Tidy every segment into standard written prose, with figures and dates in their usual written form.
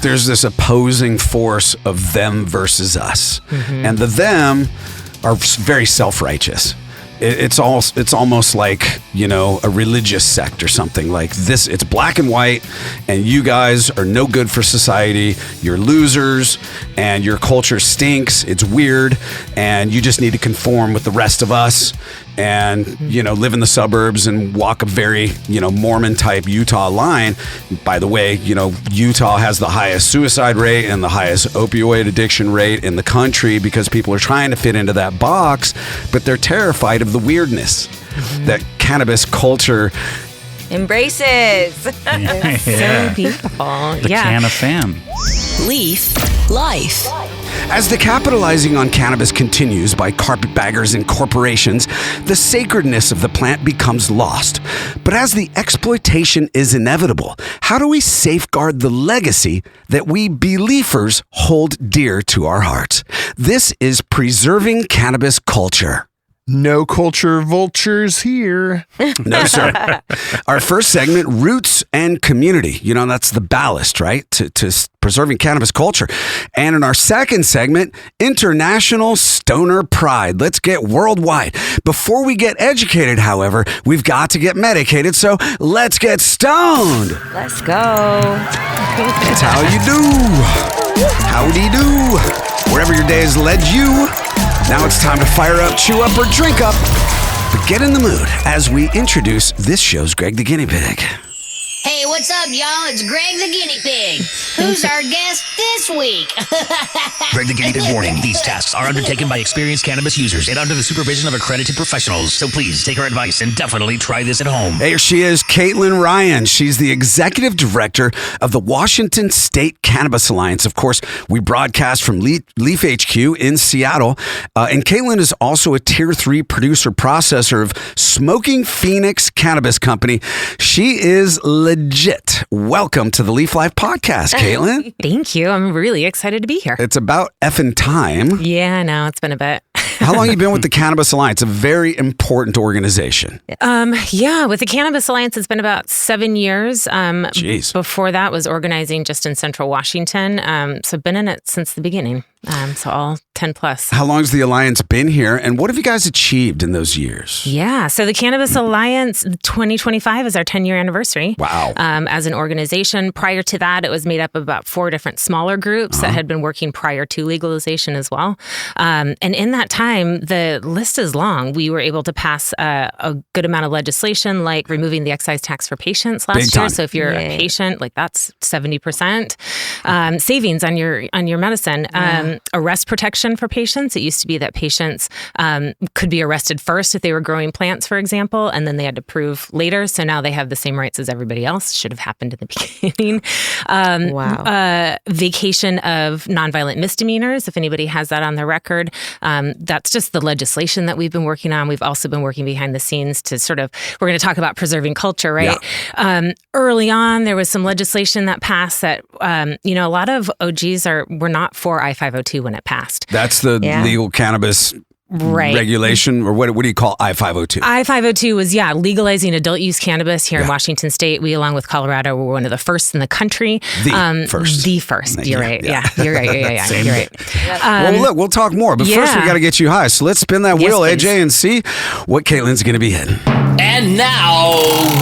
there's this opposing force of them versus us. And the them are very self-righteous. It's almost like, a religious sect or something like this. It's black and white, and you guys are no good for society. You're losers, and your culture stinks. It's weird, and you just need to conform with the rest of us and, live in the suburbs and walk a very, Mormon type Utah line. By the way, Utah has the highest suicide rate and the highest opioid addiction rate in the country because people are trying to fit into that box, but they're terrified of the weirdness that cannabis culture embraces. So beautiful. The can of fam. Leaf Life. As the capitalizing on cannabis continues by carpetbaggers and corporations, the sacredness of the plant becomes lost. But as the exploitation is inevitable, how do we safeguard the legacy that we beLEAFers hold dear to our hearts? This is Preserving Cannabis Culture. No culture vultures here. No, sir. Our first segment, Roots and Community. That's the ballast, right? To preserving cannabis culture. And in our second segment, International Stoner Pride. Let's get worldwide. Before we get educated, however, we've got to get medicated. So let's get stoned. Let's go. That's how you do. Howdy do. Wherever your day has led you. Now it's time to fire up, chew up, or drink up. But get in the mood as we introduce this show's Greg the Guinea Pig. Hey, what's up, y'all? It's Greg the Guinea Pig. Who's our guest this week? Greg the Guinea Pig warning. These tasks are undertaken by experienced cannabis users and under the supervision of accredited professionals. So please take our advice and definitely try this at home. Here she is, CAITLYN Ryan. She's the executive director of the Washington State Cannabis Alliance. Of course, we broadcast from Leaf HQ in Seattle. And CAITLYN is also a Tier 3 producer processor of Smoking Phoenix Cannabis Company. She is legit. Welcome to the Leaf Life podcast, CAITLYN. Thank you. I'm really excited to be here. It's about effing time. Yeah, no, it's been a bit. How long have you been with the Cannabis Alliance? A very important organization. Yeah, with the Cannabis Alliance, it's been about 7 years. Jeez. Before that was organizing just in Central Washington. So been in it since the beginning. So all 10 plus. How long has the Alliance been here, and what have you guys achieved in those years? Yeah, so the Cannabis Alliance 2025 is our 10-year anniversary. Wow. As an organization. Prior to that, it was made up of about 4 different smaller groups that had been working prior to legalization as well. And in that time, the list is long. We were able to pass a good amount of legislation, like removing the excise tax for patients last year. So if you're a patient, like that's 70% savings on your medicine. Arrest protection for patients. It used to be that patients could be arrested first if they were growing plants, for example, and then they had to prove later. So now they have the same rights as everybody else. Should have happened in the beginning. Vacation of nonviolent misdemeanors, if anybody has that on their record. That's just the legislation that we've been working on. We've also been working behind the scenes to we're going to talk about preserving culture, right? Yeah. Early on, there was some legislation that passed that, a lot of OGs were not for I-502 when it passed. That's the legal cannabis regulation, or what do you call I-502? I-502 was, legalizing adult use cannabis here in Washington State. We, along with Colorado, were one of the first in the country. The first. You're right. Yeah, you're right. Yeah, you're right. Well, look, we'll talk more, but first we got to get you high. So let's spin that wheel, please. AJ, and see what CAITLYN's going to be hitting. And now,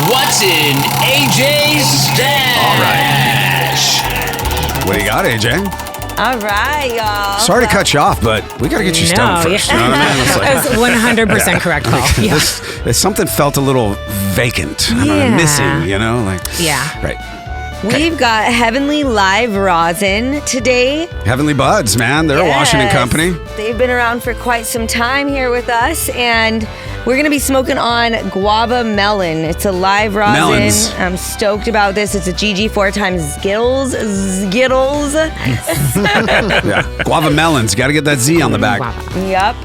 what's in AJ's stash? All right. What do you got, AJ? All right, y'all. Sorry to cut you off, but we got to get you stoned first. You know what I mean? It's 100% correct, Paul. Something felt a little vacant. I don't know, missing, Right. We've got Heavenly Live Rosin today. Heavenly Buds, man. They're a Washington company. They've been around for quite some time here with us, and we're going to be smoking on Guava Melon. It's a live rosin. Melonz. I'm stoked about this. It's a GG 4 times Skittles. Guava Melonz. Got to get that Z on the back. Yep.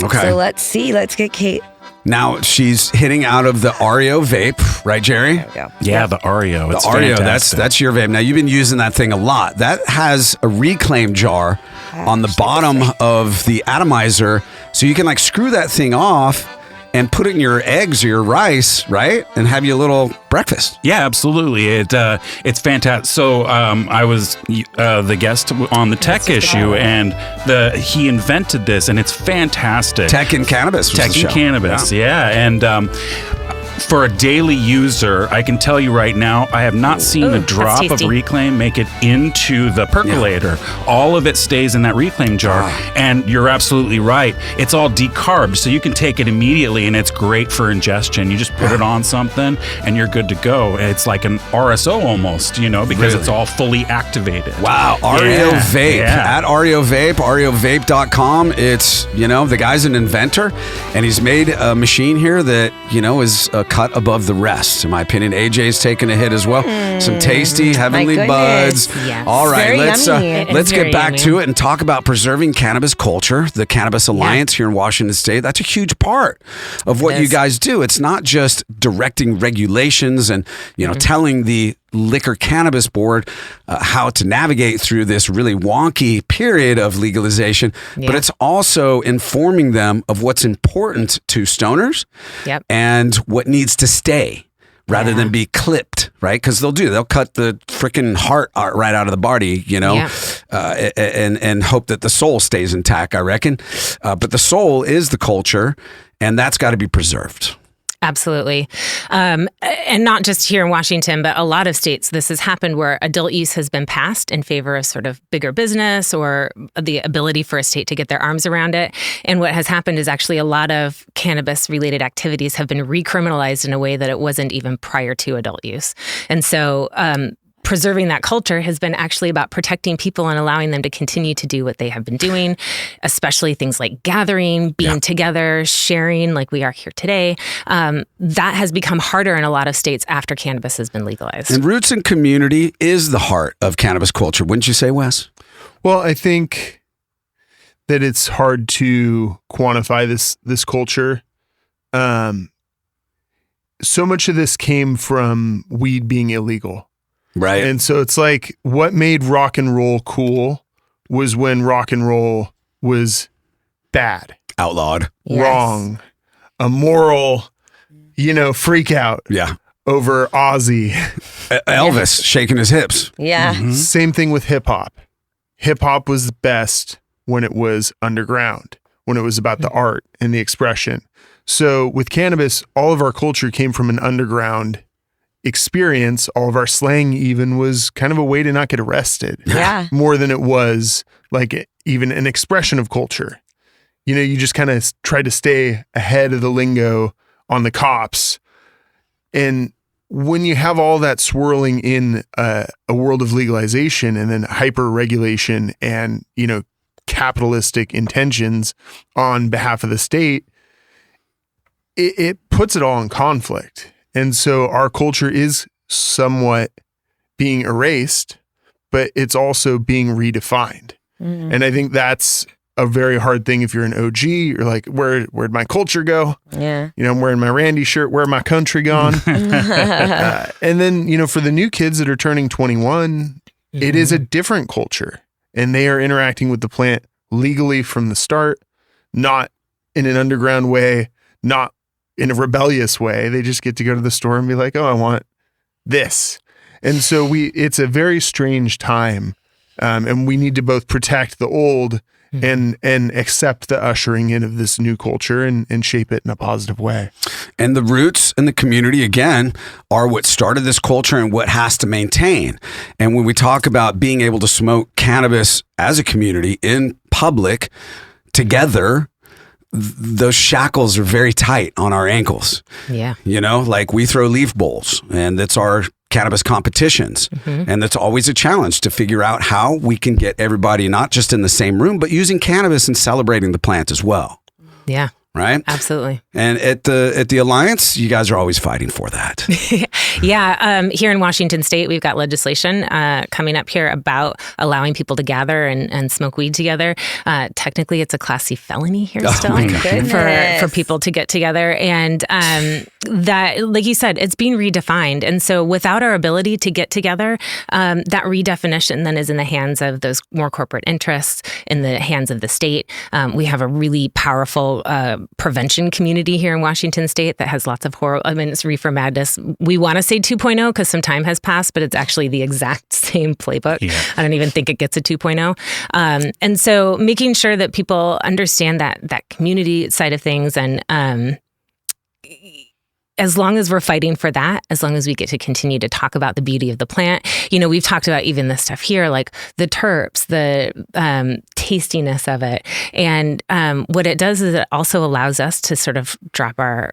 Okay. So let's see. Let's get Kate. Now she's hitting out of the Oreo vape, right, Jerry? There we go. Yeah, the Oreo. The Oreo, that's your vape. Now you've been using that thing a lot. That has a reclaim jar on the bottom of the atomizer, so you can screw that thing off and put it in your eggs or your rice, right? And have you a little breakfast. Yeah, absolutely. It's fantastic. So I was the guest on the tech issue, and he invented this, and it's fantastic. Tech and Cannabis. Tech and Cannabis, yeah. And for a daily user, I can tell you right now, I have not seen a drop of reclaim make it into the percolator. Yeah. All of it stays in that reclaim jar. And you're absolutely right. It's all decarbed, so you can take it immediately, and it's great for ingestion. You just put it on something, and you're good to go. It's like an RSO almost, because it's all fully activated. Wow. Ario Vape. Yeah. At Ario Vape, ariovape.com. It's, the guy's an inventor, and he's made a machine here that, is a cut above the rest. In my opinion, AJ's taking a hit as well. Some tasty, heavenly buds. Yes. All right, let's get back to it and talk about preserving cannabis culture. The Cannabis Alliance here in Washington State. That's a huge part of what you guys do. It's not just directing regulations and telling the Liquor Cannabis Board how to navigate through this really wonky period of legalization, but it's also informing them of what's important to stoners and what needs to stay rather than be clipped, right? Because they'll cut the freaking heart right out of the body, and hope that the soul stays intact, I reckon. But the soul is the culture, and that's got to be preserved. Absolutely. And not just here in Washington, but a lot of states, this has happened where adult use has been passed in favor of sort of bigger business or the ability for a state to get their arms around it. And what has happened is actually a lot of cannabis-related activities have been recriminalized in a way that it wasn't even prior to adult use. And so preserving that culture has been actually about protecting people and allowing them to continue to do what they have been doing, especially things like gathering, being together, sharing like we are here today. That has become harder in a lot of states after cannabis has been legalized. And roots and community is the heart of cannabis culture, wouldn't you say, Wes? Well, I think that it's hard to quantify this culture. So much of this came from weed being illegal. Right. And so it's like what made rock and roll cool was when rock and roll was bad, outlawed, wrong, a moral, freak out over Ozzy. Elvis shaking his hips. Yeah. Mm-hmm. Same thing with hip hop. Hip hop was the best when it was underground, when it was about the art and the expression. So with cannabis, all of our culture came from an underground experience. All of our slang even was kind of a way to not get arrested. Yeah. More than it was like even an expression of culture. You just kind of tried to stay ahead of the lingo on the cops. And when you have all that swirling in a world of legalization and then hyper regulation and, capitalistic intentions on behalf of the state, it puts it all in conflict. And so our culture is somewhat being erased, but it's also being redefined. Mm-hmm. And I think that's a very hard thing if you're an OG. You're like, where'd my culture go? Yeah. I'm wearing my Randy shirt. Where my country gone? And then, for the new kids that are turning 21, it is a different culture. And they are interacting with the plant legally from the start, not in an underground way, not in a rebellious way. They just get to go to the store and be like, oh, I want this. And so it's a very strange time. And we need to both protect the old and accept the ushering in of this new culture and shape it in a positive way. And the roots and the community, again, are what started this culture and what has to maintain. And when we talk about being able to smoke cannabis as a community in public together, those shackles are very tight on our ankles. Yeah. Like we throw leaf bowls, and that's our cannabis competitions. Mm-hmm. And that's always a challenge to figure out how we can get everybody not just in the same room, but using cannabis and celebrating the plant as well. Yeah. Right? Absolutely. And at the Alliance, you guys are always fighting for that. Yeah. Here in Washington State, we've got legislation coming up here about allowing people to gather and smoke weed together. Technically, it's a Class C felony here still my for people to get together. And that, like you said, it's being redefined. And so without our ability to get together, that redefinition then is in the hands of those more corporate interests, in the hands of the state. We have a really powerful prevention community here in Washington State that has lots of it's reefer madness. We want to say 2.0 because some time has passed, but it's actually the exact same playbook. Yeah. I don't even think it gets a 2.0. And so making sure that people understand that community side of things, and as long as we're fighting for that, as long as we get to continue to talk about the beauty of the plant, we've talked about even this stuff here, like the terps, the tastiness of it. And what it does is it also allows us to sort of drop our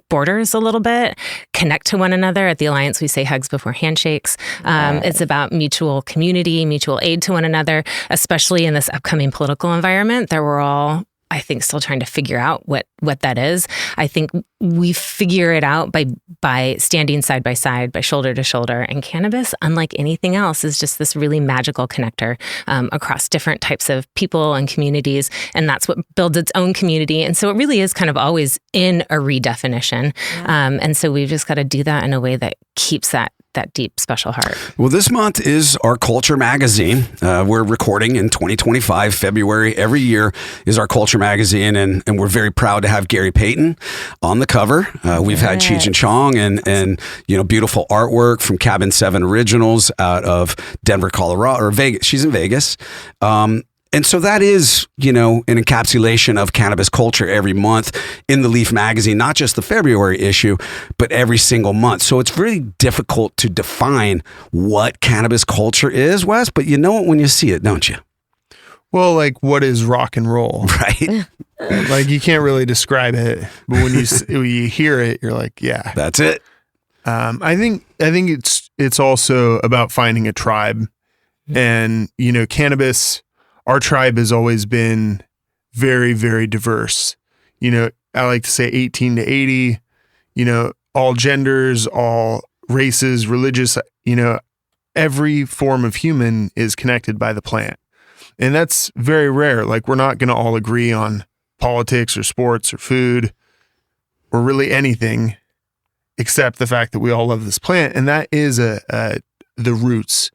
borders a little bit, connect to one another. At the Alliance, we say hugs before handshakes. It's about mutual community, mutual aid to one another, especially in this upcoming political environment that we're all, I think, still trying to figure out what that is. I think we figure it out by standing side by side, by shoulder to shoulder. And cannabis, unlike anything else, is just this really magical connector across different types of people and communities. And that's what builds its own community. And so it really is kind of always in a redefinition. Yeah. And so we've just got to do that in a way that keeps that deep, special heart. Well, this month is our Culture Magazine. We're recording in 2025, February. Every year is our Culture Magazine, and we're very proud to have Gary Payton on the cover. We've had Cheech and Chong and beautiful artwork from Cabin 7 Originals out of Denver, Colorado, or Vegas. She's in Vegas. And so that is, an encapsulation of cannabis culture every month in the Leaf magazine, not just the February issue, but every single month. So it's really difficult to define what cannabis culture is, Wes, but you know it when you see it, don't you? Well, like, what is rock and roll? Right. Like, you can't really describe it, but when you hear it, you're like, yeah. That's it. I think it's also about finding a tribe. And, cannabis, our tribe has always been very, very diverse. I like to say 18 to 80, all genders, all races, religious, every form of human is connected by the plant. And that's very rare. Like, we're not going to all agree on politics or sports or food or really anything except the fact that we all love this plant. And that is the roots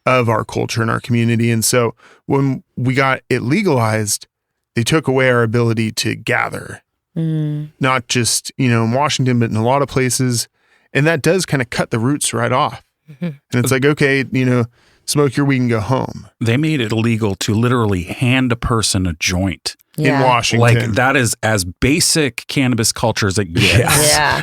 of our culture and our community. And so when we got it legalized, they took away our ability to gather, not just, in Washington, but in a lot of places. And that does kind of cut the roots right off. Mm-hmm. And it's like, okay, smoke your weed and go home. They made it illegal to literally hand a person a joint. In Washington. Like, that is as basic cannabis culture as it gets. Yeah.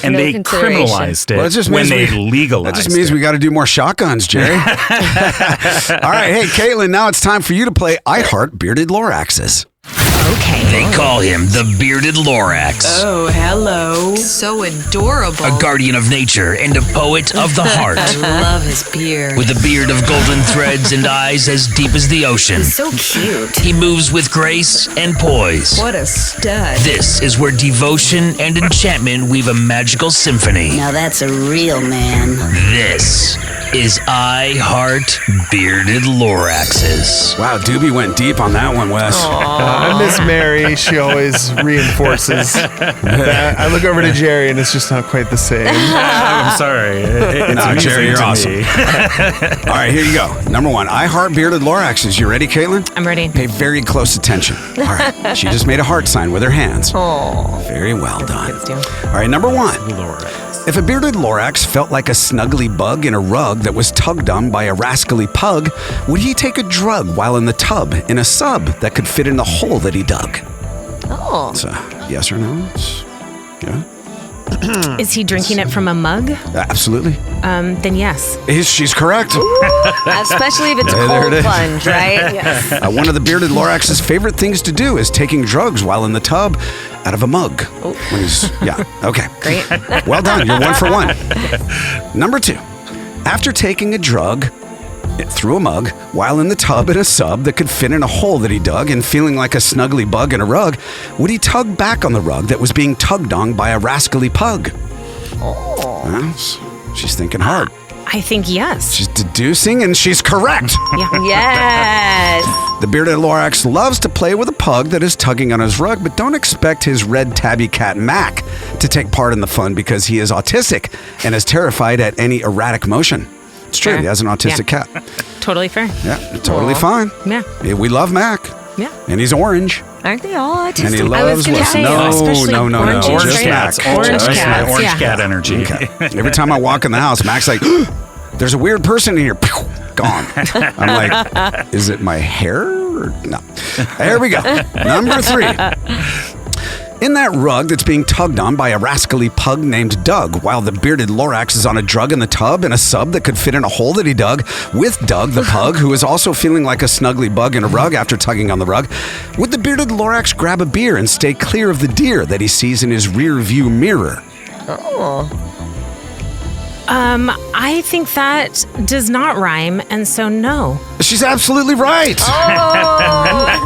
And they criminalized it when they legalized it. That just means we got to do more shotguns, Jerry. All right. Hey, CAITLYN, now it's time for you to play I Heart Bearded Loraxes. Okay. They call him the Bearded Lorax. Oh, hello. So adorable. A guardian of nature and a poet of the heart. I love his beard. With a beard of golden threads and eyes as deep as the ocean. He's so cute. He moves with grace and poise. What a stud. This is where devotion and enchantment weave a magical symphony. Now that's a real man. This is I Heart Bearded Loraxes. Wow, Doobie went deep on that one, Wes. I miss Mary. She always reinforces that. I look over to Jerry, and it's just not quite the same. I'm sorry. It's Jerry, you're awesome. All right, here you go. Number one, I Heart Bearded Loraxes. You ready, CAITLYN? I'm ready. Pay very close attention. All right. She just made a heart sign with her hands. Oh. Very well done. All right, number one. If a bearded Lorax felt like a snuggly bug in a rug that was tugged on by a rascally pug, would he take a drug while in the tub in a sub that could fit in the hole that he dug? Oh. It's a yes or no. Yeah. Is he drinking it from a mug? Absolutely. Then yes. She's correct. Especially if it's a cold plunge, right? Yes. One of the bearded Lorax's favorite things to do is taking drugs while in the tub out of a mug. Oh. When he's, okay. Great. Well done. You're 1 for 1. Number 2. After taking a drug through a mug while in the tub in a sub that could fit in a hole that he dug and feeling like a snuggly bug in a rug, would he tug back on the rug that was being tugged on by a rascally pug? Oh. Well, she's thinking hard. I think yes. She's deducing, and she's correct. Yeah. Yes. The bearded Lorax loves to play with a pug that is tugging on his rug, but don't expect his red tabby cat Mac to take part in the fun because he is autistic and is terrified at any erratic motion. It's true. Fair. He has an autistic cat. Totally fair. Yeah, totally fine. Yeah. We love Mac. Yeah. And he's orange. Aren't they all autistic? And he I was loves gonna what? say, No. especially orange Orange Just cats. Mac. Orange Just cats, Orange yeah. cat energy. Okay. Every time I walk in the house, Mac's like, there's a weird person in here. Pew, gone. I'm like, is it my hair? Or no. There we go. Number 3. In that rug that's being tugged on by a rascally pug named Doug, while the bearded Lorax is on a drug in the tub in a sub that could fit in a hole that he dug, with Doug the pug, who is also feeling like a snuggly bug in a rug after tugging on the rug, would the bearded Lorax grab a beer and stay clear of the deer that he sees in his rear view mirror? Oh. I think that does not rhyme, and so no. She's absolutely right.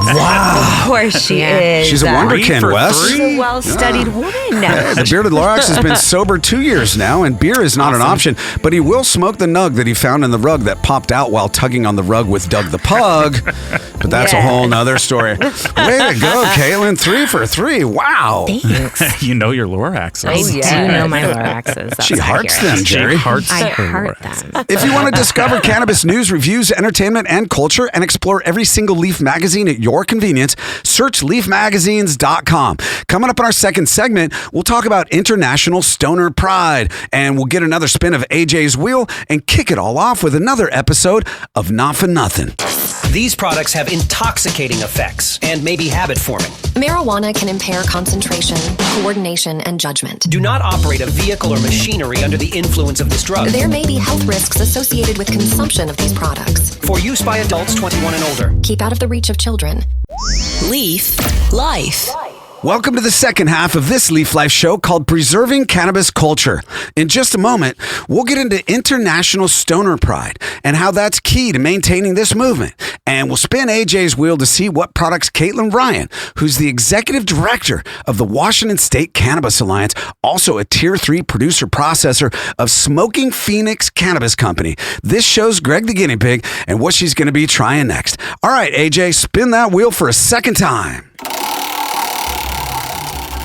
Of course she is. She's a wonderkin, for Wes. She's a well-studied woman. Hey, the bearded Lorax has been sober 2 years now, and beer is not an option, but he will smoke the nug that he found in the rug that popped out while tugging on the rug with Doug the pug. But that's a whole nother story. Way to go, CAITLYN. 3 for 3. Wow. Thanks. You know your Loraxes. I do know my Loraxes. That's She hearts accurate. them, Jerry. I heart them. If you want to discover cannabis news, reviews, entertainment, and culture, and explore every single Leaf magazine at your convenience, search leafmagazines.com. Coming up in our second segment, we'll talk about International Stoner Pride, and we'll get another spin of AJ's Wheel and kick it all off with another episode of Not For Nothing. These products have intoxicating effects and may be habit-forming. Marijuana can impair concentration, coordination, and judgment. Do not operate a vehicle or machinery under the influence of this drug. There may be health risks associated with consumption of these products. For use by adults 21 and older. Keep out of the reach of children. Leaf Life. Welcome to the second half of this Leaf Life show called Preserving Cannabis Culture. In just a moment, we'll get into International Stoner Pride and how that's key to maintaining this movement. And we'll spin AJ's wheel to see what products CAITLYN Ryan, who's the executive director of the Washington State Cannabis Alliance, also a Tier 3 producer-processor of Smoking Phoenix Cannabis Company. This shows Greg the Guinea Pig and what she's going to be trying next. All right, AJ, spin that wheel for a second time.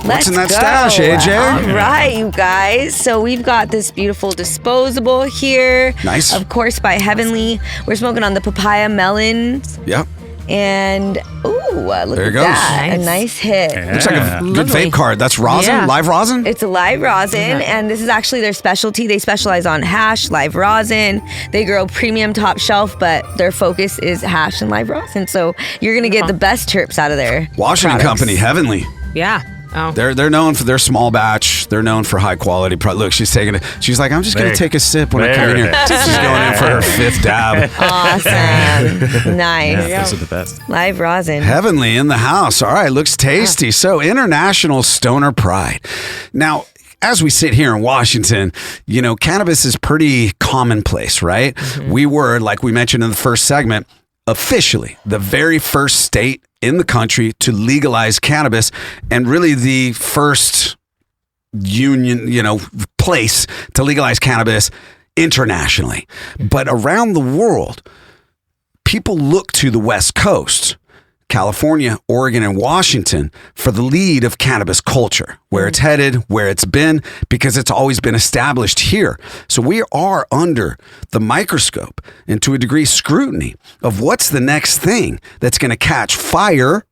What's in that stash, AJ? All right, you guys. So we've got this beautiful Disposable here. Nice. Of course, by Heavenly. We're smoking on the Papaya Melonz. Yep. And, look There it at goes. that. Nice. A nice hit. Looks like a good Lovely. vape card. That's rosin? Yeah. Live rosin? It's a live rosin, and this is actually their specialty. They specialize on hash, live rosin. They grow premium top shelf, but their focus is hash and live rosin. So you're going to get the best terps out of their Washington products. Company, Heavenly. Yeah. Oh. They're known for their small batch. They're known for high quality product. Look, she's taking it. She's like, I'm just going to take a sip when I come in here. She's going in for her 5th dab. Awesome. Nice. Those are the best. Live rosin. Heavenly in the house. All right, looks tasty. So, International Stoner Pride. Now, as we sit here in Washington, you know, cannabis is pretty commonplace, right? Mm-hmm. We were, like we mentioned in the first segment, officially the very first state in the country to legalize cannabis, and really the first place to legalize cannabis internationally. But around the world, people look to the West Coast, California, Oregon, and Washington for the lead of cannabis culture, where it's headed, where it's been, because it's always been established here. So we are under the microscope and to a degree scrutiny of what's the next thing that's going to catch fire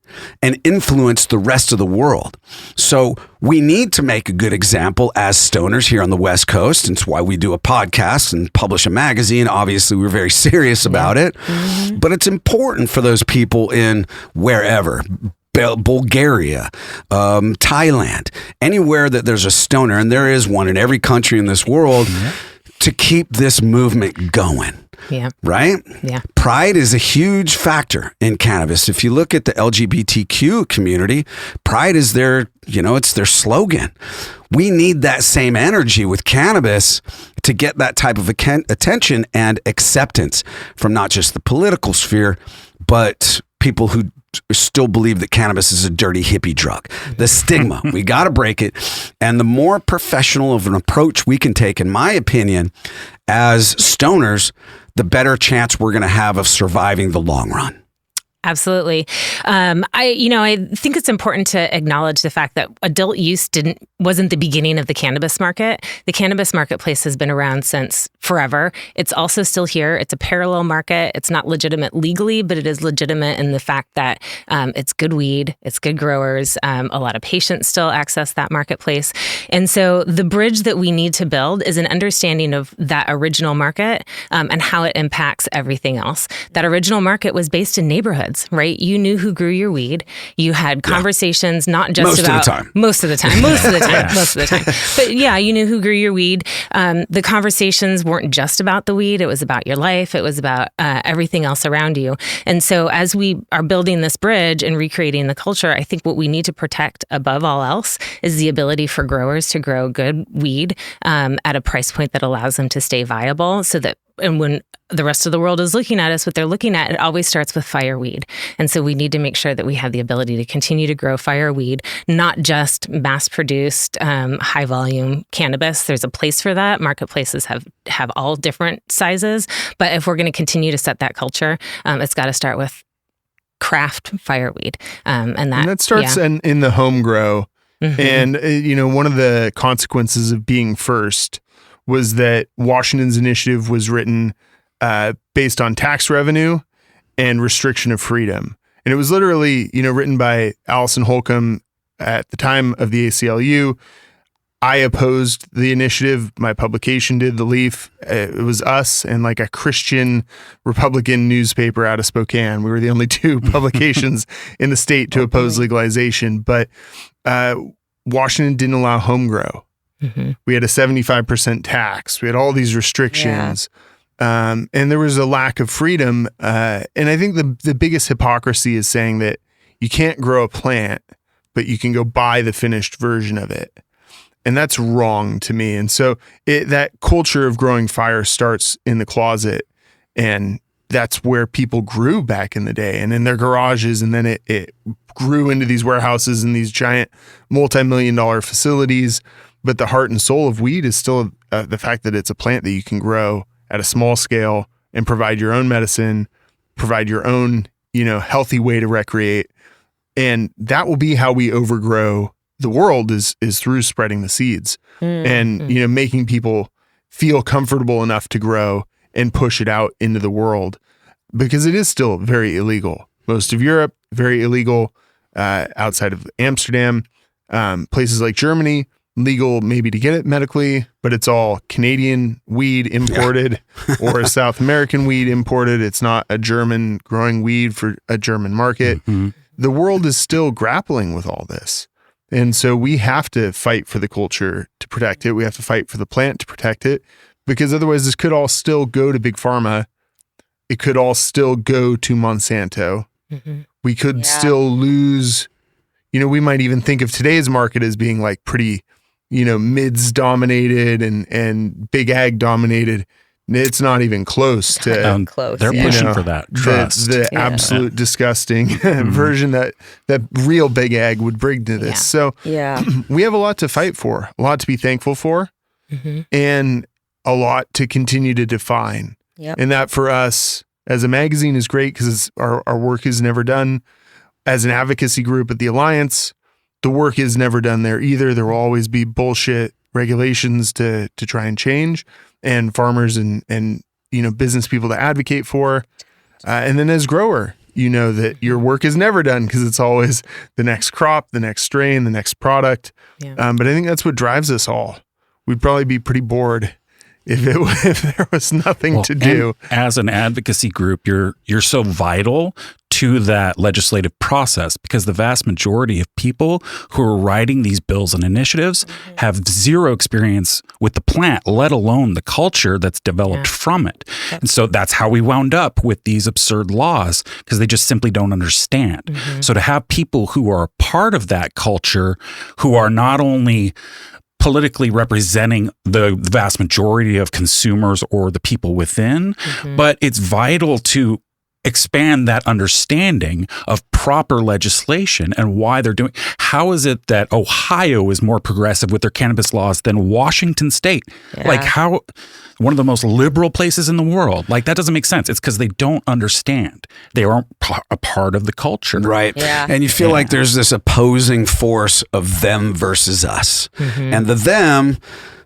and influence the rest of the world. So we need to make a good example as stoners here on the West Coast. And it's why we do a podcast and publish a magazine. Obviously, we're very serious about it. Mm-hmm. But it's important for those people in wherever, Bulgaria, Thailand, anywhere that there's a stoner, and there is one in every country in this world, to keep this movement going. Yeah. Right? Yeah. Pride is a huge factor in cannabis. If you look at the LGBTQ community, pride is their, it's their slogan. We need that same energy with cannabis to get that type of attention and acceptance from not just the political sphere, but people who still believe that cannabis is a dirty hippie drug. The stigma, we got to break it. And the more professional of an approach we can take, in my opinion, as stoners, the better chance we're going to have of surviving the long run. Absolutely. I think it's important to acknowledge the fact that adult use wasn't the beginning of the cannabis market. The cannabis marketplace has been around since forever. It's also still here. It's a parallel market. It's not legitimate legally, but it is legitimate in the fact that it's good weed, it's good growers. A lot of patients still access that marketplace. And so the bridge that we need to build is an understanding of that original market and how it impacts everything else. That original market was based in neighborhoods. Right? You knew who grew your weed. You had conversations, not just about most of the time. But yeah, you knew who grew your weed. The conversations weren't just about the weed. It was about your life. It was about everything else around you. And so as we are building this bridge and recreating the culture, I think what we need to protect above all else is the ability for growers to grow good weed at a price point that allows them to stay viable, so that and when the rest of the world is looking at us, what they're looking at, it always starts with fireweed. And so we need to make sure that we have the ability to continue to grow fireweed, not just mass-produced, high-volume cannabis. There's a place for that. Marketplaces have all different sizes. But if we're going to continue to set that culture, it's got to start with craft fireweed. And that starts in the home grow. Mm-hmm. And, one of the consequences of being first was that Washington's initiative was written based on tax revenue and restriction of freedom. And it was literally, written by Allison Holcomb at the time of the ACLU. I opposed the initiative. My publication did, The Leaf. It was us and like a Christian Republican newspaper out of Spokane. We were the only two publications in the state to oppose legalization. But Washington didn't allow home grow. Mm-hmm. We had a 75% tax. We had all these restrictions. And there was a lack of freedom. And I think the biggest hypocrisy is saying that you can't grow a plant, but you can go buy the finished version of it. And that's wrong to me. And so that culture of growing fire starts in the closet. And that's where people grew back in the day and in their garages. And then it grew into these warehouses and these giant multi-million-dollar facilities. But the heart and soul of weed is still the fact that it's a plant that you can grow at a small scale and provide your own medicine, provide your own, healthy way to recreate. And that will be how we overgrow the world is through spreading the seeds and, making people feel comfortable enough to grow and push it out into the world, because it is still very illegal. Most of Europe, very illegal, outside of Amsterdam, places like Germany, legal maybe to get it medically, but it's all Canadian weed imported or a South American weed imported. It's not a German growing weed for a German market. Mm-hmm. The world is still grappling with all this. And so we have to fight for the culture to protect it. We have to fight for the plant to protect it, because otherwise this could all still go to Big Pharma. It could all still go to Monsanto. Mm-hmm. We could still lose, we might even think of today's market as being like pretty, mids dominated and big ag dominated. It's not even close to close. They're pushing for that. Trust. The absolute disgusting version that real big ag would bring to this. So we have a lot to fight for, a lot to be thankful for, and a lot to continue to define. Yep. And that for us as a magazine is great because our work is never done. As an advocacy group at the Alliance, the work is never done there either. There will always be bullshit regulations to try and change, and farmers and business people to advocate for. And then as grower, that your work is never done because it's always the next crop, the next strain, the next product. Yeah. But I think that's what drives us all. We'd probably be pretty bored if there was nothing to do. As an advocacy group, you're so vital to that legislative process, because the vast majority of people who are writing these bills and initiatives have zero experience with the plant, let alone the culture that's developed from it. And so that's how we wound up with these absurd laws, because they just simply don't understand. So to have people who are a part of that culture, who are not only politically representing the vast majority of consumers or the people within, but it's vital to expand that understanding of proper legislation and why they're doing. How is it that Ohio is more progressive with their cannabis laws than Washington State? Yeah. Like how one of the most liberal places in the world. Like that doesn't make sense. It's because they don't understand. They aren't a part of the culture. Right. Yeah. And you feel like there's this opposing force of them versus us. And the them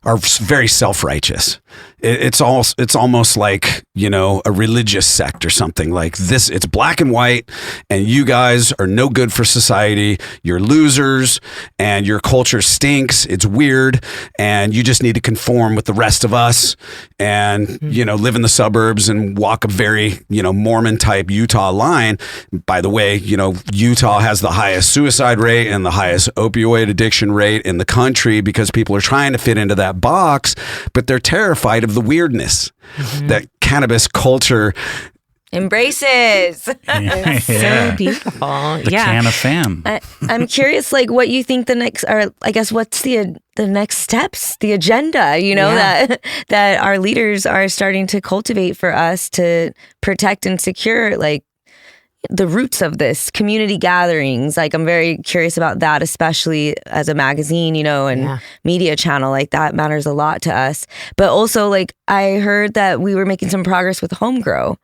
are very self-righteous. It's almost like, you know, a religious sect or something like this. It's black and white, and you guys are no good for society. You're losers, and your culture stinks. It's weird, and you just need to conform with the rest of us and, you know, live in the suburbs and walk a very, you know, Mormon type Utah line. By the way, you know, Utah has the highest suicide rate and the highest opioid addiction rate in the country because people are trying to fit into that box, but they're terrified of the weirdness that cannabis culture embraces. It's so beautiful. The can of fam. I'm curious, like, what you think the next, or I guess, what's the next steps, the agenda, you know, that our leaders are starting to cultivate for us to protect and secure, like, the roots of this, community gatherings. Like, I'm very curious about that, especially as a magazine, you know, and media channel. Like, that matters a lot to us. But also, like, I heard that we were making some progress with home grow.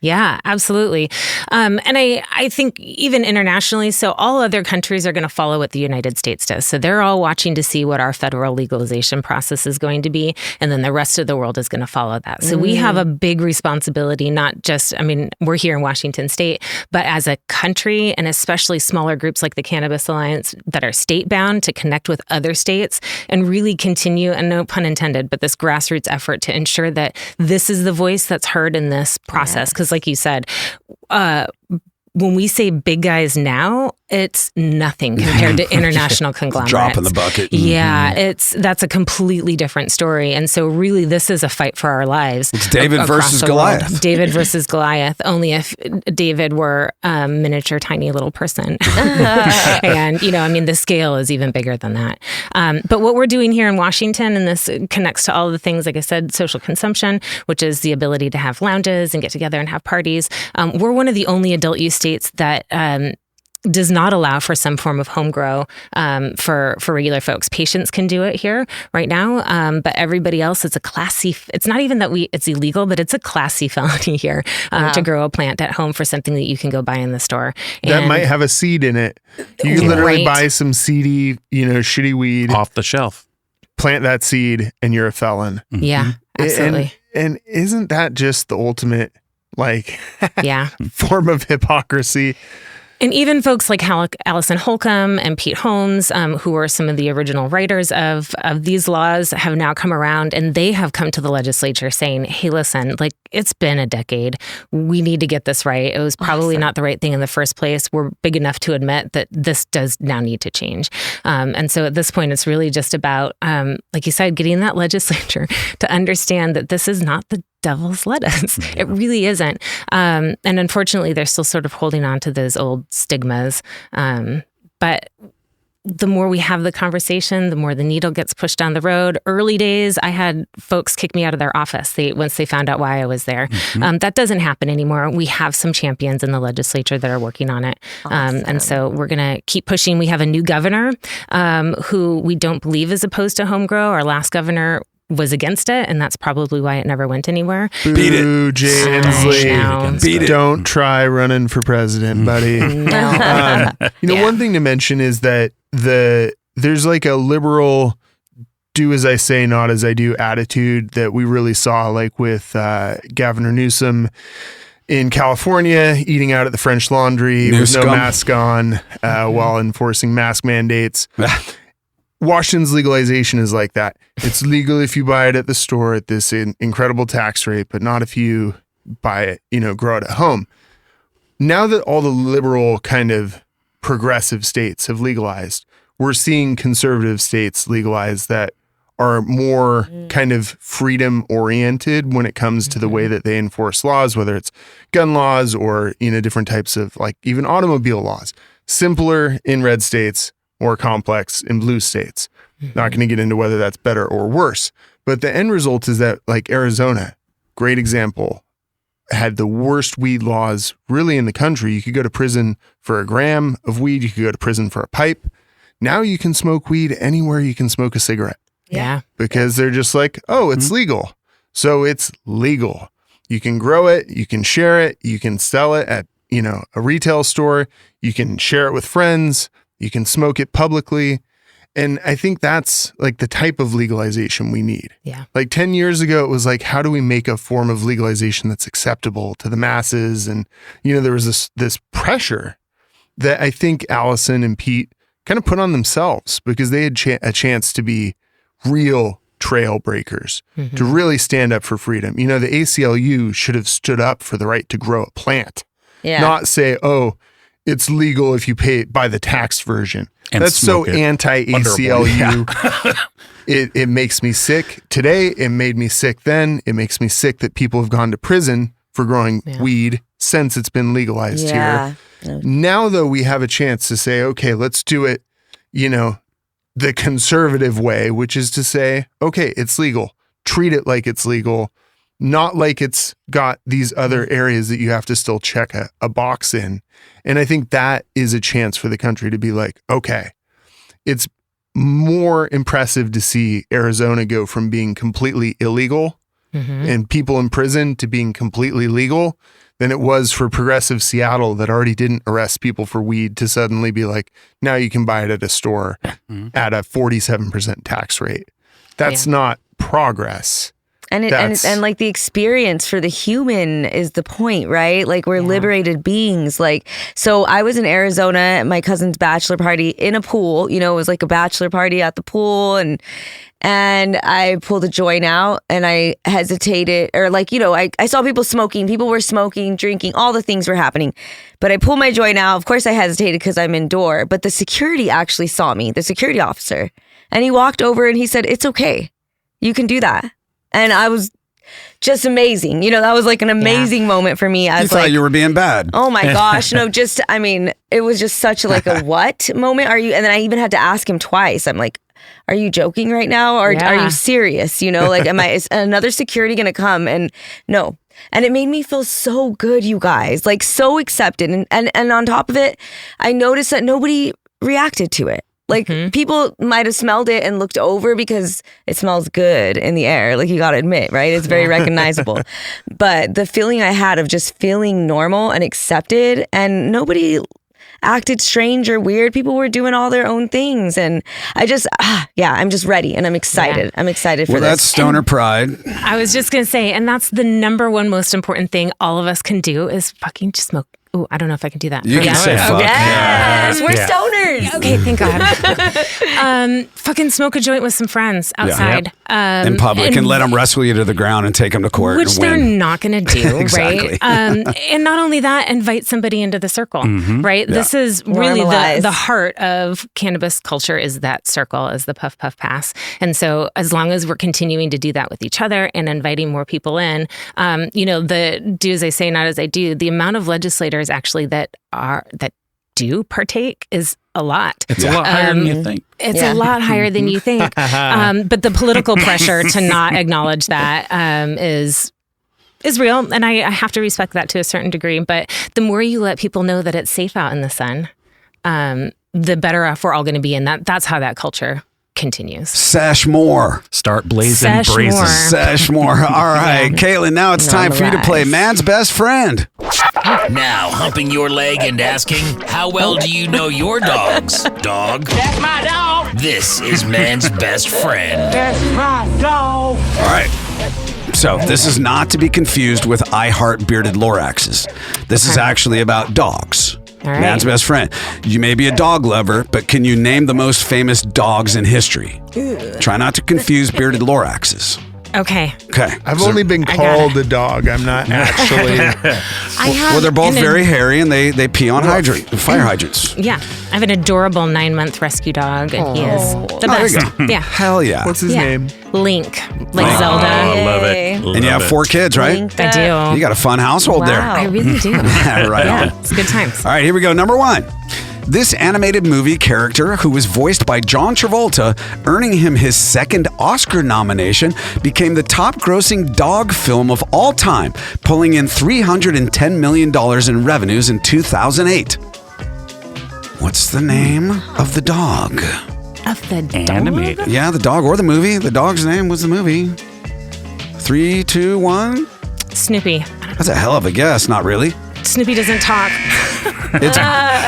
Yeah, absolutely. And I think even internationally, so all other countries are going to follow what the United States does. So they're all watching to see what our federal legalization process is going to be. And then the rest of the world is going to follow that. So we have a big responsibility, not just, I mean, we're here in Washington State, but as a country, and especially smaller groups like the Cannabis Alliance that are state bound, to connect with other states and really continue, and no pun intended, but this grassroots effort to ensure that this is the voice that's heard in this process. Because like you said, when we say big guys now, it's nothing compared to international conglomerates. Drop in the bucket. Yeah, that's a completely different story. And so really this is a fight for our lives. It's David versus Goliath. David versus Goliath, only if David were a miniature, tiny little person. And, you know, I mean, the scale is even bigger than that. But what we're doing here in Washington, and this connects to all the things, like I said, social consumption, which is the ability to have lounges and get together and have parties. We're one of the only adult use states that does not allow for some form of home grow for regular folks. Patients can do it here right now, but everybody else, it's a classy, it's not even that it's illegal, but it's a classy felony here to grow a plant at home for something that you can go buy in the store. That might have a seed in it. You can literally buy some seedy, you know, shitty weed off the shelf, plant that seed, and you're a felon. Yeah, absolutely. And isn't that just the ultimate, like, form of hypocrisy? And even folks like Allison Holcomb and Pete Holmes, who were some of the original writers of these laws, have now come around, and they have come to the legislature saying, hey, listen, like, it's been a decade. We need to get this right. It was probably not the right thing in the first place. We're big enough to admit that this does now need to change. And so at this point, it's really just about, like you said, getting that legislature to understand that this is not the devil's lettuce. It really isn't. And unfortunately, they're still sort of holding on to those old stigmas. But the more we have the conversation, the more the needle gets pushed down the road. Early days, I had folks kick me out of their office once they found out why I was there. That doesn't happen anymore. We have some champions in the legislature that are working on it. And so we're going to keep pushing. We have a new governor who we don't believe is opposed to home grow. Our last governor was against it, and that's probably why it never went anywhere. Beat it, Jay Inslee. Beat it. Don't try running for president, buddy. You know, one thing to mention is that there's like a liberal do as I say, not as I do attitude that we really saw, like with Governor Newsom in California, eating out at the French Laundry with no mask on while enforcing mask mandates. Washington's legalization is like that. It's legal if you buy it at the store at this incredible tax rate, but not if you buy it, you know, grow it at home. Now that all the liberal kind of progressive states have legalized, we're seeing conservative states legalize that are more kind of freedom oriented when it comes to the way that they enforce laws, whether it's gun laws or, you know, different types of, like, even automobile laws. Simpler in red states, more complex in blue states. Not going to get into whether that's better or worse, but the end result is that, like, Arizona, great example, had the worst weed laws really in the country. You could go to prison for a gram of weed. You could go to prison for a pipe. Now you can smoke weed anywhere you can smoke a cigarette. Yeah. Because they're just like, oh, it's legal. So it's legal. You can grow it. You can share it. You can sell it at, a retail store. You can share it with friends. You can smoke it publicly. And I think that's like the type of legalization we need. Yeah. Like 10 years ago, it was like, how do we make a form of legalization that's acceptable to the masses? And, there was this pressure that I think Allison and Pete kind of put on themselves because they had a chance to be real trail breakers, to really stand up for freedom. The ACLU should have stood up for the right to grow a plant, not say, oh, it's legal if you by the tax version. And that's so anti-ACLU. It makes me sick today. It made me sick then. It makes me sick that people have gone to prison for growing weed since it's been legalized here. Now, though, we have a chance to say, okay, let's do it, the conservative way, which is to say, okay, it's legal. Treat it like it's legal, not like it's got these other areas that you have to still check a box in. And I think that is a chance for the country to be like, okay, it's more impressive to see Arizona go from being completely illegal and people in prison to being completely legal than it was for progressive Seattle that already didn't arrest people for weed to suddenly be like, now you can buy it at a store at a 47% tax rate. That's not progress. And like the experience for the human is the point, right? Like we're liberated beings. Like, so I was in Arizona at my cousin's bachelor party in a pool, it was like a bachelor party at the pool. And I pulled a joint out and I hesitated or I saw people smoking, people were smoking, drinking, all the things were happening. But I pulled my joint out. Of course I hesitated because I'm indoor, but the security actually saw me, the security officer. And he walked over and he said, it's okay. You can do that. And I was just amazing. That was like an amazing moment for me. I was thought you were being bad. Oh my gosh. No, it was just such like a what moment are you? And then I even had to ask him twice. I'm like, are you joking right now? Or are you serious? Is another security going to come? And no. And it made me feel so good, you guys, like so accepted. And on top of it, I noticed that nobody reacted to it. Like people might have smelled it and looked over because it smells good in the air. Like you got to admit, right? It's very recognizable. But the feeling I had of just feeling normal and accepted and nobody acted strange or weird. People were doing all their own things. And I just, I'm just ready and I'm excited. Yeah. I'm excited for this. Well, that's stoner pride. I was just going to say, and that's the number one most important thing all of us can do is fucking just smoke. Oh, I don't know if I can do that. You can say fuck. Yes, we're stoners. Okay, thank God. Fucking smoke a joint with some friends outside. In public and let them wrestle you to the ground and take them to court. Which and win. they're not going to do, exactly. right? And not only that, invite somebody into the circle, right? Yeah. This is really the heart of cannabis culture is that circle, is the puff, puff, pass. And so as long as we're continuing to do that with each other and inviting more people in, the do as I say, not as I do, the amount of legislators actually that do partake is a lot. It's a lot higher than you think. It's a lot higher than you think. But the political pressure to not acknowledge that is real. And I have to respect that to a certain degree. But the more you let people know that it's safe out in the sun, the better off we're all going to be. And that's how that culture continues. Sash more. Start blazing brazen. Sash more. All right, CAITLYN, now it's time for you to play Man's Best Friend. Now, humping your leg and asking, how well do you know your dogs, dog? That's my dog. This is Man's Best Friend. That's my dog. All right. So this is not to be confused with I Heart Bearded Loraxes. This is actually about dogs. All right. Man's Best Friend. You may be a dog lover, but can you name the most famous dogs in history? Try not to confuse bearded Loraxes. Okay. I've only been called a dog. I'm not actually. Well, they're both very hairy and they pee on fire hydrants. Yeah. I have an adorable 9-month rescue dog and he is the best. There you go. Yeah. Hell yeah. What's his name? Link. Like Zelda. I love it. And you have 4 kids, right? I do. You got a fun household there. I really do. Right on. It's good times. All right, here we go. Number 1. This animated movie character, who was voiced by John Travolta, earning him his second Oscar nomination, became the top-grossing dog film of all time, pulling in $310 million in revenues in 2008. What's the name of the dog? Of the dog? Animated. Yeah, the dog or the movie. The dog's name was the movie. 3, 2, 1. Snoopy. That's a hell of a guess. Not really. Snoopy doesn't talk. It's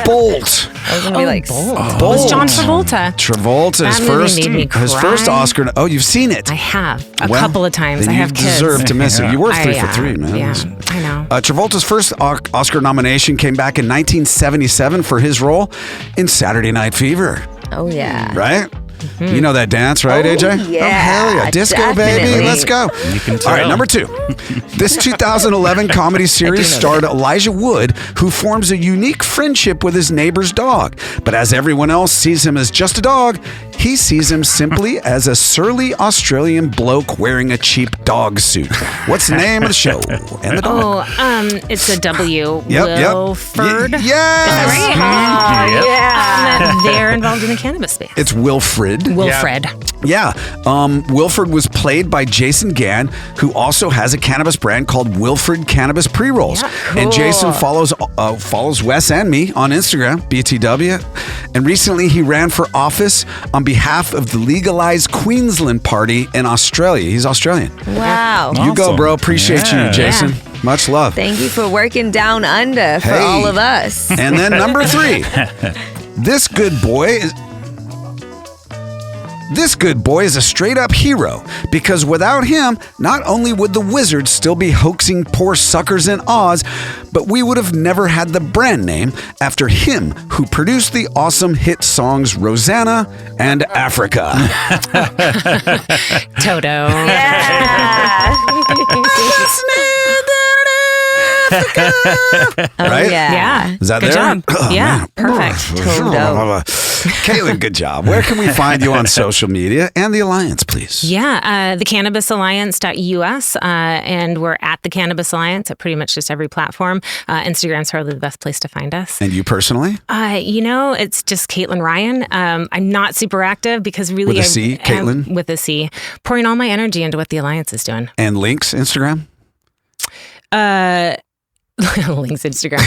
Bolt. I was gonna be like, Bolt. Bolt. It was John Travolta. Travolta's That movie made me his cry. first Oscar. Oh, you've seen it. I have a Well, couple of times. then I you have kids. deserve to miss it. You were 3 for 3, man. Yeah, I know. Travolta's first Oscar nomination came back in 1977 for his role in Saturday Night Fever. oh yeah. Right? You know that dance, right, AJ? yeah, Oh, hell yeah. Disco, baby. definitely. Let's go. You can All right, tell. number 2. This 2011 comedy series starred Elijah Wood, who forms a unique friendship with his neighbor's dog. But as everyone else sees him as just a dog, he sees him simply as a surly Australian bloke wearing a cheap dog suit. What's the name of the show and the dog? It's a W. Yep. Wilford. Yes. Is that right? They're involved in the cannabis space. It's Wilfred. Wilfred. Yeah. Wilfred was played by Jason Gann, who also has a cannabis brand called Wilfred Cannabis Pre-Rolls. Yeah, And Jason cool. follows Wes and me on Instagram, BTW. And recently he ran for office on behalf of the legalized Queensland Party in Australia. He's Australian. Wow. You go, Awesome. bro. Appreciate Yeah. you, Jason. Much love. Thank you for working down under for Hey. all of us. And then number 3. This good boy is a straight up hero, because without him, not only would the Wizards still be hoaxing poor suckers in Oz, but we would have never had the brand name after him, who produced the awesome hit songs Rosanna and Africa. Toto. Yeah. Right? Yeah. Is that Good there? job. Oh, Yeah, man. perfect. CAITLYN, good job. Where can we find you on social media and the Alliance, please? Yeah, the cannabisalliance.us, and we're at the Cannabis Alliance at pretty much just every platform. Instagram's probably the best place to find us. And you personally? It's just CAITLYN Ryan. I'm not super active because really With a C, CAITLYN? with a C, pouring all my energy into what the Alliance is doing. And links, Instagram? Link's Instagram.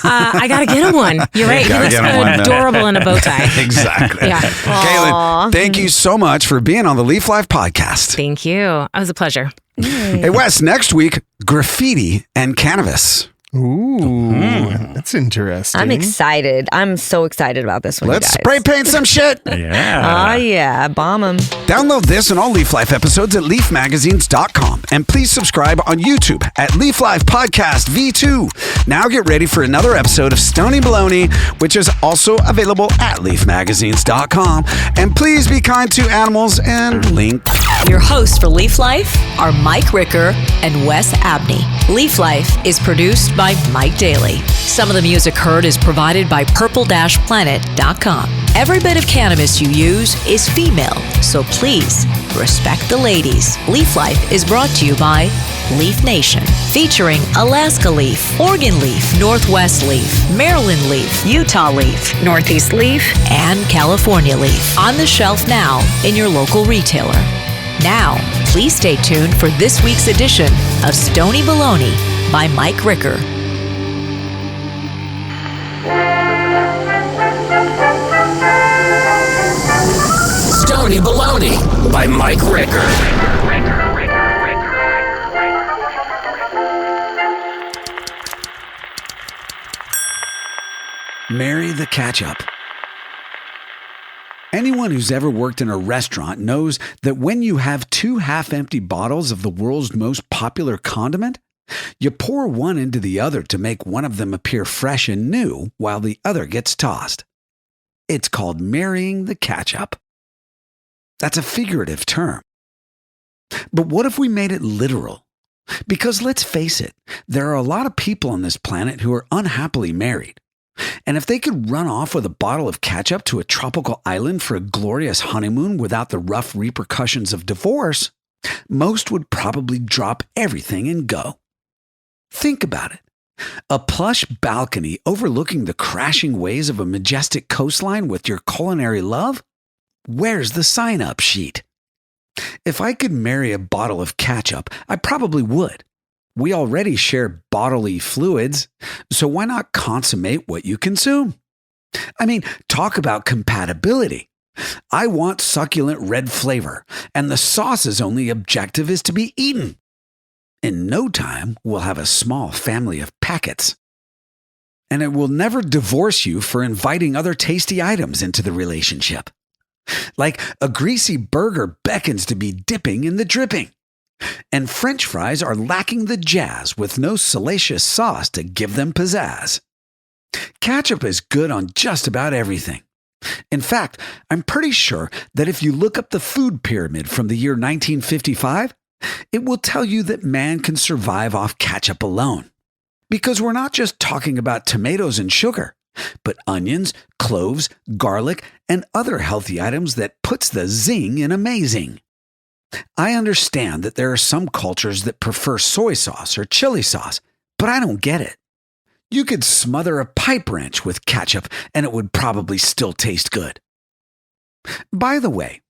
I gotta get him one. You're right. He Gotta looks get him one, adorable in a bow tie. Exactly. Yeah. CAITLYN, thank you so much for being on the Leaf Life podcast. Thank you. It was a pleasure. Hey, Wes, next week, graffiti and cannabis. Ooh, that's interesting. I'm excited. I'm so excited about this one. Let's you guys. spray paint some shit. Yeah. Oh, yeah. Bomb them. Download this and all Leaf Life episodes at leafmagazines.com. And please subscribe on YouTube at Leaf Life Podcast V2. Now get ready for another episode of Stony Baloney, which is also available at leafmagazines.com. And please be kind to animals and link. Your hosts for Leaf Life are Mike Ricker and Wes Abney. Leaf Life is produced by Mike Daly. Some of the music heard is provided by purple-planet.com. Every bit of cannabis you use is female, so please respect the ladies. Leaf Life is brought to you by Leaf Nation, featuring Alaska Leaf, Oregon Leaf, Northwest Leaf, Maryland Leaf, Utah Leaf, Northeast Leaf, and California Leaf. On the shelf now in your local retailer. Now, please stay tuned for this week's edition of Stony Baloney by Mike Ricker. Stony Baloney by Mike Ricker. Marry the ketchup. Anyone who's ever worked in a restaurant knows that when you have 2 half-empty bottles of the world's most popular condiment, you pour one into the other to make one of them appear fresh and new while the other gets tossed. It's called marrying the ketchup. That's a figurative term. But what if we made it literal? Because let's face it, there are a lot of people on this planet who are unhappily married. And if they could run off with a bottle of ketchup to a tropical island for a glorious honeymoon without the rough repercussions of divorce, most would probably drop everything and go. Think about it. A plush balcony overlooking the crashing waves of a majestic coastline with your culinary love? Where's the sign-up sheet? If I could marry a bottle of ketchup, I probably would. We already share bodily fluids, so why not consummate what you consume? I mean, talk about compatibility. I want succulent red flavor, and the sauce's only objective is to be eaten. In no time, we'll have a small family of packets. And it will never divorce you for inviting other tasty items into the relationship. Like a greasy burger beckons to be dipping in the dripping. And French fries are lacking the jazz with no salacious sauce to give them pizzazz. Ketchup is good on just about everything. In fact, I'm pretty sure that if you look up the food pyramid from the year 1955, it will tell you that man can survive off ketchup alone. Because we're not just talking about tomatoes and sugar, but onions, cloves, garlic, and other healthy items that puts the zing in amazing. I understand that there are some cultures that prefer soy sauce or chili sauce, but I don't get it. You could smother a pipe wrench with ketchup and it would probably still taste good. By the way,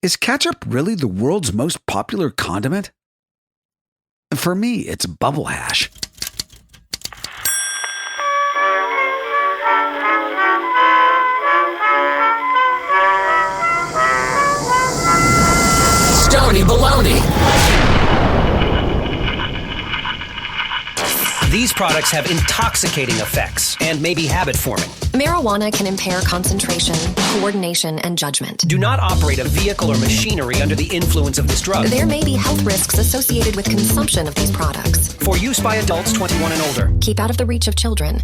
is ketchup really the world's most popular condiment? For me, it's bubble hash. Stony baloney. These products have intoxicating effects and may be habit-forming. Marijuana can impair concentration, coordination, and judgment. Do not operate a vehicle or machinery under the influence of this drug. There may be health risks associated with consumption of these products. For use by adults 21 and older. Keep out of the reach of children.